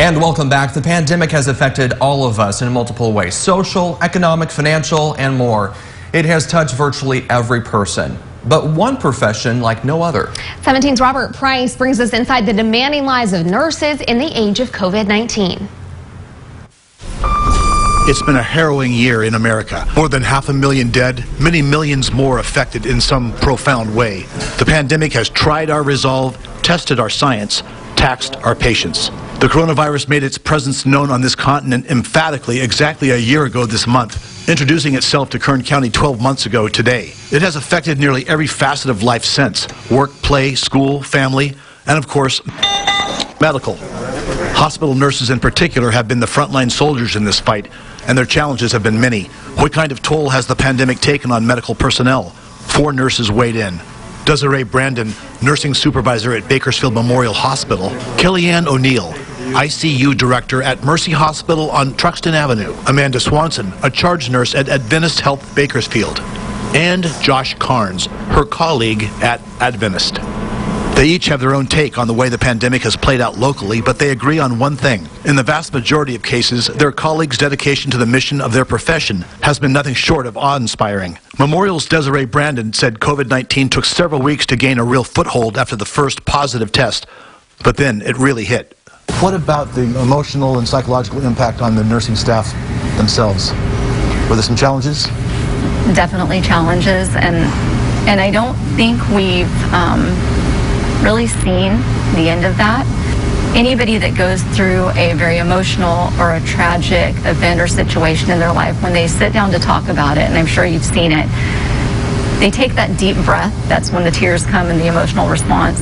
And welcome back. The pandemic has affected all of us in multiple ways: social, economic, financial, and more. It has touched virtually every person, but one profession like no other. 17's Robert Price brings us inside the demanding lives of nurses in the age of COVID-19. It's been a harrowing year in America. More than 500,000 dead, many millions more affected in some profound way. The pandemic has tried our resolve, tested our science, taxed our patience. The coronavirus made its presence known on this continent emphatically exactly a year ago this month, introducing itself to Kern County 12 months ago today. It has affected nearly every facet of life since: work, play, school, family, and of course, medical. Hospital nurses in particular have been the frontline soldiers in this fight, and their challenges have been many. What kind of toll has the pandemic taken on medical personnel? 4 nurses weighed in. Desiree Brandon, nursing supervisor at Bakersfield Memorial Hospital. Kellyanne O'Neill, ICU director at Mercy Hospital on Truxtun Avenue. Amanda Swanson, a charge nurse at Adventist Health Bakersfield. And Josh Carnes, her colleague at Adventist. They each have their own take on the way the pandemic has played out locally, but they agree on one thing. In the vast majority of cases, their colleagues' dedication to the mission of their profession has been nothing short of awe-inspiring. Memorial's Desiree Brandon said COVID-19 took several weeks to gain a real foothold after the first positive test, but then it really hit. What about the emotional and psychological impact on the nursing staff themselves? Were there some challenges? Definitely challenges, and I don't think we've really seen the end of that. Anybody that goes through a very emotional or a tragic event or situation in their life, when they sit down to talk about it, and I'm sure you've seen it, they take that deep breath. That's when the tears come and the emotional response.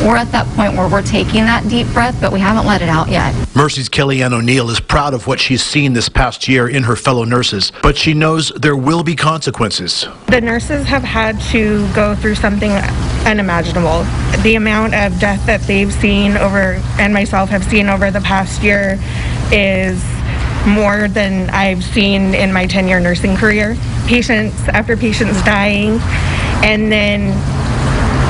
We're at that point where we're taking that deep breath, but we haven't let it out yet. Mercy's Kellyanne O'Neill is proud of what she's seen this past year in her fellow nurses, but she knows there will be consequences. The nurses have had to go through something unimaginable. The amount of death that they've seen and myself have seen over the past year is more than I've seen in my 10-year nursing career. Patients after patients dying, and then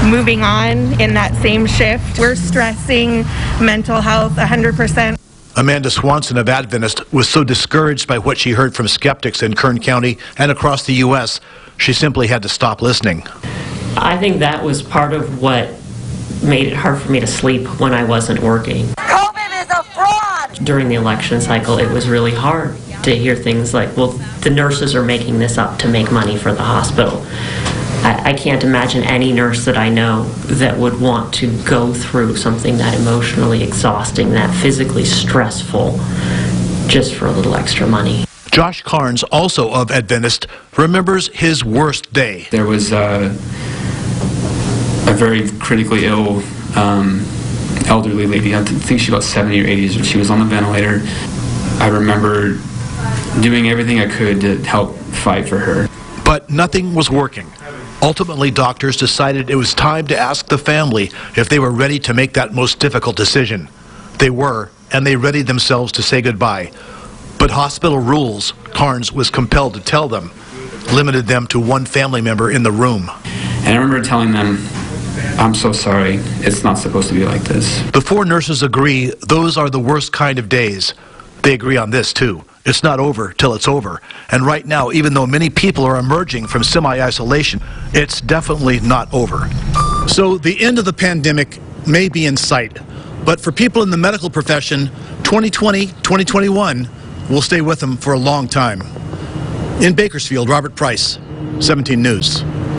moving on in that same shift. We're stressing mental health 100%. Amanda Swanson of Adventist was so discouraged by what she heard from skeptics in Kern County and across the U.S., she simply had to stop listening. I think that was part of what made it hard for me to sleep when I wasn't working. COVID is a fraud! During the election cycle, it was really hard to hear things like, well, the nurses are making this up to make money for the hospital. I can't imagine any nurse that I know that would want to go through something that emotionally exhausting, that physically stressful, just for a little extra money. Josh Carnes, also of Adventist, remembers his worst day. There was a very critically ill elderly lady. I think she was about 70 or 80. She was on the ventilator. I remember doing everything I could to help fight for her. But nothing was working. Ultimately, doctors decided it was time to ask the family if they were ready to make that most difficult decision. They were, and they readied themselves to say goodbye. But hospital rules, Carnes was compelled to tell them, limited them to one family member in the room. And I remember telling them, I'm so sorry, it's not supposed to be like this. The 4 nurses agree those are the worst kind of days. They agree on this too. It's not over till it's over. And right now, even though many people are emerging from semi-isolation, it's definitely not over. So the end of the pandemic may be in sight, but for people in the medical profession, 2020, 2021 will stay with them for a long time. In Bakersfield, Robert Price, 17 News.